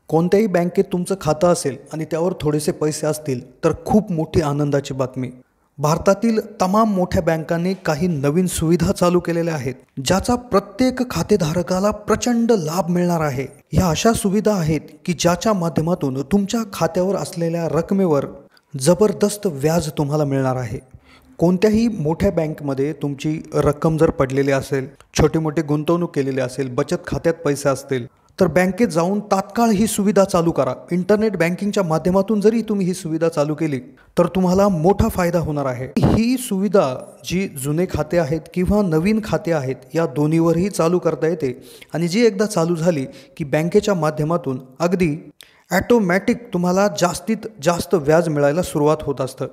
कोणत्याही बँकेत तुमचं खातं असेल आणि त्यावर थोडेसे पैसे असतील तर खूप मोठी आनंदाची बातमी. भारतातील तमाम मोठ्या बँकांनी काही नवीन सुविधा चालू केलेल्या आहेत, ज्याचा प्रत्येक खातेधारकाला प्रचंड लाभ मिळणार आहे. ह्या अशा सुविधा आहेत की ज्याच्या माध्यमातून तुमच्या खात्यावर असलेल्या रकमेवर जबरदस्त व्याज तुम्हाला मिळणार आहे. कोणत्याही मोठ्या बँकमध्ये तुमची रक्कम जर पडलेली असेल, छोटी मोठी गुंतवणूक केलेली असेल, बचत खात्यात पैसे असतील, तर बँकेत जाऊन तात्काळ ही सुविधा चालू करा. इंटरनेट बँकिंगच्या माध्यमातून जरी तुम्ही ही सुविधा चालू केली तर तुम्हाला मोठा फायदा होणार आहे. ही सुविधा जी जुने खाते आहेत किंवा नवीन खाते आहेत या दोन्हीवरही चालू करता येते आणि जी एकदा चालू झाली की बँकेच्या माध्यमातून अगदी ॲटोमॅटिक तुम्हाला जास्तीत जास्त व्याज मिळायला सुरुवात होत असतं.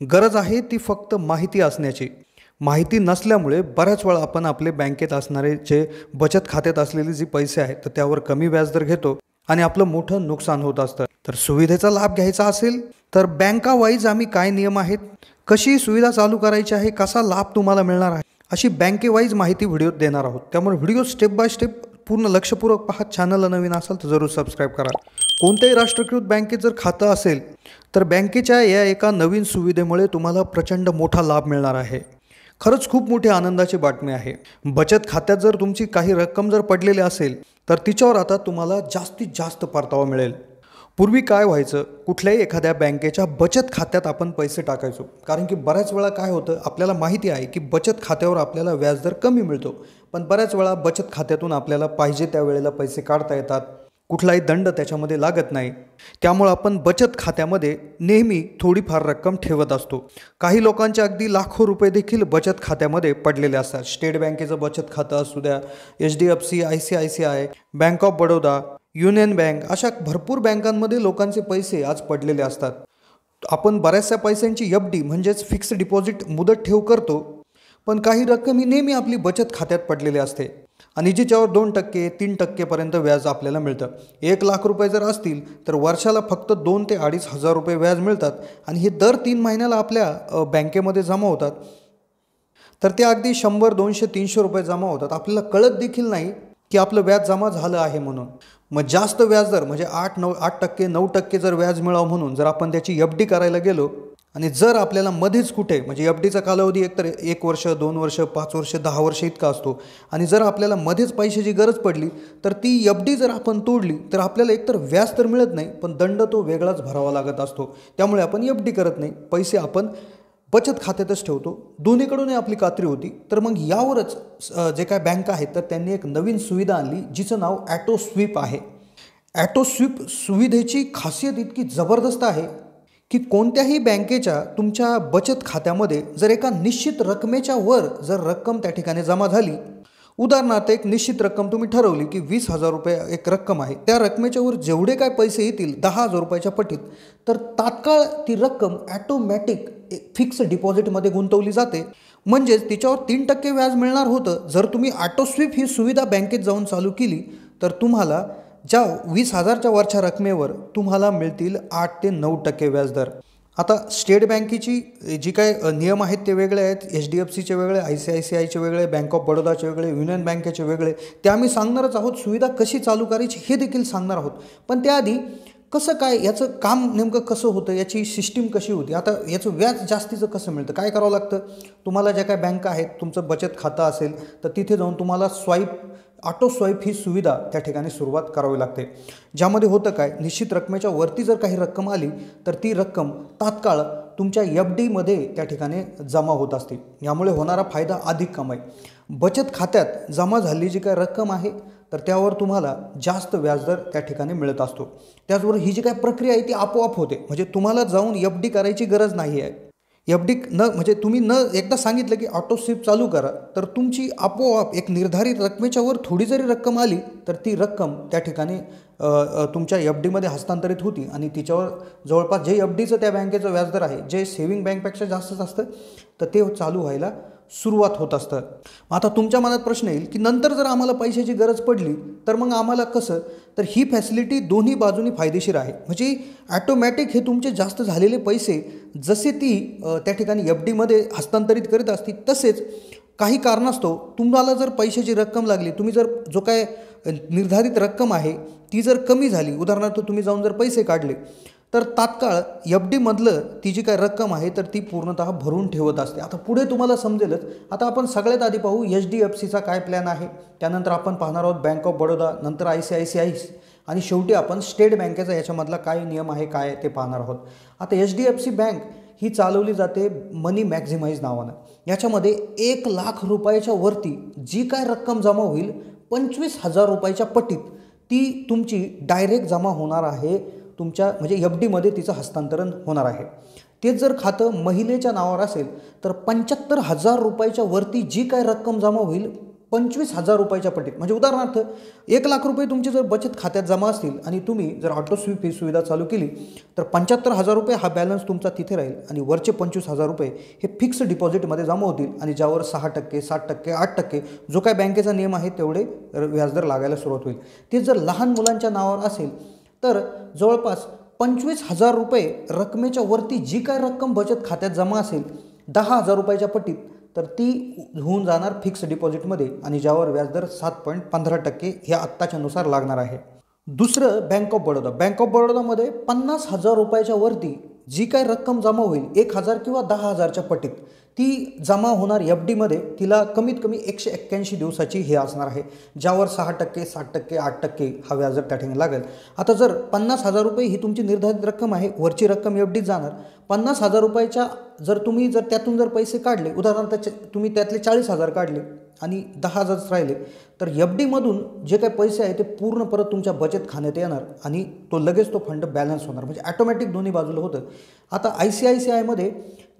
गरज आहे ती फक्त माहिती असण्याची. माहिती नसल्यामुळे बऱ्याच वेळा आपण आपले बँकेत असणारे जे बचत खात्यात असलेले जे पैसे आहेत तर त्यावर कमी व्याजदर घेतो आणि आपलं मोठं नुकसान होत असतं. तर सुविधेचा लाभ घ्यायचा असेल तर बँका वाईज आम्ही काय नियम आहेत, कशी सुविधा चालू करायची आहे, कसा लाभ तुम्हाला मिळणार आहे, अशी बँकेवाईज माहिती व्हिडिओत देणार आहोत. त्यामुळे व्हिडिओ स्टेप बाय स्टेप पूर्ण लक्षपूर्वक पहा. चॅनलला नवीन असाल तर जरूर सबस्क्राईब करा. कोणत्याही राष्ट्रीयकृत बँकेत जर खातं असेल तर बँकेच्या या एका नवीन सुविधेमुळे तुम्हाला प्रचंड मोठा लाभ मिळणार आहे. खरंच खूप मोठी आनंदाची बातमी आहे. बचत खात्यात जर तुमची काही रक्कम जर पडलेली असेल तर तिच्यावर आता तुम्हाला जास्तीत जास्त परतावा मिळेल. पूर्वी काय व्हायचं, कुठल्याही एखाद्या बँकेच्या बचत खात्यात आपण पैसे टाकायचो, कारण की बऱ्याच वेळा काय होतं, आपल्याला माहिती आहे की बचत खात्यावर आपल्याला व्याजदर कमी मिळतो, पण बऱ्याच वेळा बचत खात्यातून आपल्याला पाहिजे त्या वेळेला पैसे काढता येतात, कुठलाही दंड त्याच्यामध्ये लागत नाही. त्यामुळे आपण बचत खात्यामध्ये नेहमी थोडीफार रक्कम ठेवत असतो. काही लोकांचे अगदी लाखो रुपये देखील बचत खात्यामध्ये पडलेले असतात. स्टेट बँकेचं बचत खातं असू द्या, HDFC, ICICI, bank of Baroda, union bank, अशा भरपूर बँकांमध्ये लोकांचे पैसे आज पडलेले असतात. आपण बऱ्याचशा पैशांची FD म्हणजेच फिक्स्ड डिपॉझिट मुदत ठेव करतो, पण काही रक्कम ही नेहमी आपली बचत खात्यात पडलेली असते आणि जिच्यावर 2%, 3% व्याज आपल्याला मिळतं. 1 लाख रुपये जर असतील तर वर्षाला फक्त 2 ते 2.5 हजार रुपये व्याज मिळतात आणि हे दर 3 महिन्याला आपल्या बँकेमध्ये जमा होतात. तर ते अगदी 100, 200, 300 रुपये जमा होतात. आपल्याला कळत देखील नाही की आपलं व्याज जमा झालं आहे म्हणून. मग जास्त व्याजदर म्हणजे 8%, 9% जर व्याज मिळावं म्हणून जर आपण त्याची FD करायला गेलो आणि जर आपल्याला मध्येच कुठे, म्हणजे FDचा कालावधी एकतर 1 वर्ष, 2 वर्ष, 5 वर्ष, 10 वर्ष इतका असतो, आणि जर आपल्याला मध्येच पैशाची गरज पडली तर ती FD जर आपण तोडली तर आपल्याला एकतर व्याज तर मिळत नाही, पण दंड तो वेगळाच भरावा लागत असतो. त्यामुळे आपण FD करत नाही, पैसे आपण बचत खात्यातच ठेवतो. दोन्हीकडूनही आपली खात्री होती. तर मग यावरच जे काय बँक आहेत तर त्यांनी एक नवीन सुविधा आणली जिचं नाव ॲटो स्वीप आहे. ॲटो स्वीप सुविधेची खासियत इतकी जबरदस्त आहे की कोणत्याही बँकेच्या तुमच्या बचत खात्यामध्ये जर एका निश्चित रकमेच्या वर जर रक्कम त्या ठिकाणी जमा झाली, उदाहरणार्थ एक निश्चित रक्कम तुम्ही ठरवली की 20,000 रुपये एक रक्कम आहे, त्या रकमेच्या वर जेवढे काय पैसे येतील 10,000 रुपयाच्या पटीत, तर तात्काळ ती रक्कम ॲटोमॅटिक फिक्स डिपॉझिटमध्ये गुंतवली जाते. म्हणजेच तिच्यावर 3% व्याज मिळणार होतं. जर तुम्ही ॲटो स्वीप ही सुविधा बँकेत जाऊन चालू केली तर तुम्हाला ज्या 20,000च्या वरच्या रकमेवर तुम्हाला मिळतील 8 ते 9% व्याजदर. आता स्टेट बँकेची जी काय नियम आहेत ते वेगळे आहेत, HDFCचे वेगळे, ICICIचे वेगळे, बँक ऑफ बडोदाचे वेगळे, युनियन बँकेचे वेगळे. ते आम्ही सांगणारच आहोत. सुविधा कशी चालू करायची हे देखील सांगणार आहोत. पण त्याआधी कसं काय याचं काम नेमकं कसं होतं, याची सिस्टीम कशी होती, आता याचं व्याज जास्तीचं कसं मिळतं, काय करावं लागतं. तुम्हाला ज्या काय बँका आहेत, तुमचं बचत खातं असेल तर तिथे जाऊन तुम्हाला ऑटो स्वाईप ही सुविधा त्या ठिकाणी सुरुवात करावी लागते. ज्यामध्ये होतं काय, निश्चित रकमेच्या वरती जर काही रक्कम आली तर ती रक्कम तात्काळ तुमच्या FDमध्ये त्या ठिकाणी जमा होत असते. यामुळे होणारा फायदा अधिक कमाई. बचत खात्यात जमा झालेली जी काय रक्कम आहे तर त्यावर तुम्हाला जास्त व्याजदर त्या ठिकाणी मिळत असतो. त्याचबरोबर ही जी काय प्रक्रिया आहे ती आपोआप होते. म्हणजे तुम्हाला जाऊन FD करायची गरज नाही आहे. FD म्हणजे तुम्ही एकदा सांगितलं की ऑटो स्वीप चालू करा तर तुमची आपोआप एक निर्धारित रकमेच्या वर थोडी जरी रक्कम आली तर ती रक्कम त्या ठिकाणी तुमच्या FDमध्ये हस्तांतरित होती आणि तिच्यावर जवळपास जे FDचं त्या बँकेचं व्याजदर आहे, जे सेव्हिंग बँकपेक्षा जास्तच असतं, तर ते चालू व्हायला सुरुवात होत असतं. आता तुमच्या मनात प्रश्न येईल की नंतर जर आम्हाला पैशाची गरज पडली तर मग आम्हाला कसं. तर ही फॅसिलिटी दोन्ही बाजूनी फायदेशीर आहे. म्हणजे ॲटोमॅटिक हे तुमचे जास्त झालेले पैसे जसे ती त्या ठिकाणी FDमध्ये हस्तांतरित करीत असतील, तसेच काही कारणास्तव तुम्हाला जर पैशाची रक्कम लागली, तुम्ही जर जो काय निर्धारित रक्कम आहे ती जर कमी झाली, उदाहरणार्थ तुम्ही जाऊन जर पैसे काढले, तर तात्काळ एफ-डीमधलं ती जी काय रक्कम आहे तर ती पूर्णतः भरून ठेवत असते. आता पुढे तुम्हाला समजेलच. आता आपण सगळ्यात आधी पाहू एच-डी-एफ-सीचा काय प्लॅन आहे, त्यानंतर आपण पाहणार आहोत बँक ऑफ बडोदा, नंतर ICICI आणि शेवटी आपण स्टेट बँकेचा याच्यामधला काय नियम आहे काय ते पाहणार आहोत. आता एच-डी-एफ-सी बँक ही चालवली जाते मनी मॅक्झिमाइज नावानं. याच्यामध्ये 1,00,000 रुपयाच्या वरती जी काय रक्कम जमा होईल 25,000 रुपयाच्या पटीत ती तुमची डायरेक्ट जमा होणार आहे, तुमच्या म्हणजे एफ-डीमध्ये तिचं हस्तांतरण होणार आहे. तेच जर खातं महिलेच्या नावावर असेल तर 75,000 रुपयाच्या वरती जी काय रक्कम जमा होईल 25,000 रुपयाच्या पटीत, म्हणजे उदाहरणार्थ 1,00,000 रुपये तुमचे जर बचत खात्यात जमा असतील आणि तुम्ही जर ऑटो स्वीप ही सुविधा चालू केली तर 75,000 रुपये हा बॅलन्स तुमचा तिथे राहील आणि वरचे 25,000 रुपये हे फिक्स डिपॉझिटमध्ये जमा होतील आणि ज्यावर 6%, 7%, 8% जो काय बँकेचा नियम आहे तेवढे व्याजदर लागायला सुरुवात होईल. ते जर लहान मुलांच्या नावावर असेल तर जवळपास 25,000 रुपये रकमेच्या वरती जी काय रक्कम बचत खात्यात जमा असेल 10,000 रुपयाच्या पटीत, तर ती होऊन जाणार फिक्स डिपॉझिटमध्ये आणि ज्यावर व्याजदर 7.15% हे आत्ताच्यानुसार लागणार आहे. दुसरं bank of Baroda. Bank of बडोदामध्ये 50,000 रुपयाच्या वरती जी काय रक्कम जमा होईल 1,000 किंवा 10,000च्या पटीत ती जमा होणार एफ-डीमध्ये, तिला कमीत कमी 181 दिवसाची हे असणार आहे, ज्यावर 6%, 7%, 8% हा व्याजदर त्या ठिकाणी लागेल. आता जर 50,000 रुपये ही तुमची निर्धारित रक्कम आहे, वरची रक्कम एफ-डीत जाणार. 50,000 रुपयाच्या जर तुम्ही जर त्यातून जर पैसे काढले, उदाहरणार्थ तुम्ही त्यातले 40,000 काढले आणि 10,000 राहिले, तर एफ-डीमधून जे काही पैसे आहे ते पूर्ण परत तुमच्या बचत खात्यात येणार आणि तो लगेच तो फंड बॅलन्स होणार, म्हणजे ॲटोमॅटिक दोन्ही बाजूला होतं. आता ICICIमध्ये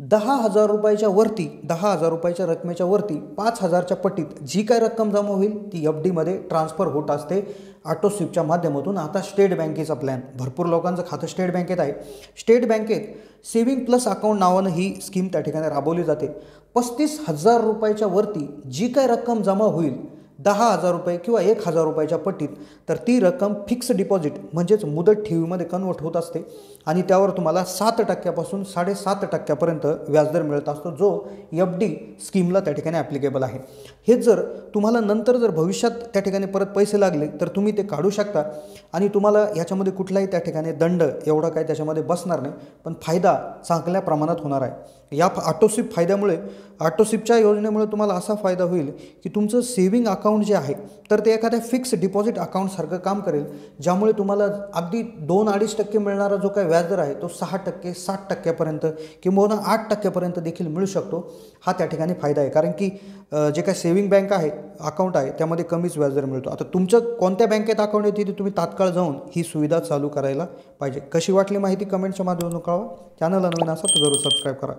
10,000 रुपयाच्या वरती, 10,000 रुपयाच्या रकमेच्या वरती 5,000च्या पटीत जी काय रक्कम जमा होईल ती एफ-डीमध्ये ट्रान्सफर होत असते ऑटो स्वीपच्या माध्यमातून. आता स्टेट बँकेचा प्लॅन, भरपूर लोकांचं खातं स्टेट बँकेत आहे. स्टेट बँकेत सेव्हिंग प्लस अकाउंट नावानं ही स्कीम त्या ठिकाणी राबवली जाते. 35,000 रुपयाच्या वरती जी काय रक्कम जमा होईल 10,000 रुपये किंवा 1,000 रुपयाच्या पटीत, तर ती रक्कम फिक्स डिपॉझिट म्हणजेच मुदत ठेवीमध्ये कन्वर्ट होत असते आणि त्यावर तुम्हाला 7% पासून 7.5% पर्यंत व्याजदर मिळत असतो, जो एफ-डी स्कीमला त्या ठिकाणी ॲप्लिकेबल आहे. हेच जर तुम्हाला नंतर जर भविष्यात त्या ठिकाणी परत पैसे लागले तर तुम्ही ते काढू शकता आणि तुम्हाला याच्यामध्ये कुठलाही त्या ठिकाणी दंड एवढा काही त्याच्यामध्ये बसणार नाही, पण फायदा चांगल्या प्रमाणात होणार आहे. या ऑटोस्वीप फायद्यामुळे, ऑटोस्वीपच्या योजनेमुळे तुम्हाला असा फायदा होईल की तुमचं सेव्हिंग अकाउंट जे आहे तर ते एखाद्या फिक्स डिपॉझिट अकाउंटसारखं काम करेल, ज्यामुळे तुम्हाला अगदी 2-2.5% मिळणारा जो काही व्याजदर आहे तो 6%, 7% पर्यंत किंवा 8% पर्यंत देखील मिळू शकतो. हा त्या ठिकाणी फायदा आहे, कारण की जे काही सेव्हिंग बँक आहे अकाउंट आहे त्यामध्ये कमीच व्याजदर मिळतो. आता तुमचं कोणत्या बँकेत अकाउंट आहे तिथे तुम्ही तात्काळ जाऊन ही सुविधा चालू करायला पाहिजे. कशी वाटली माहिती कमेंटच्या माध्यमातून कळवा. चॅनलला नवीन असाल तर जरूर सबस्क्राईब करा.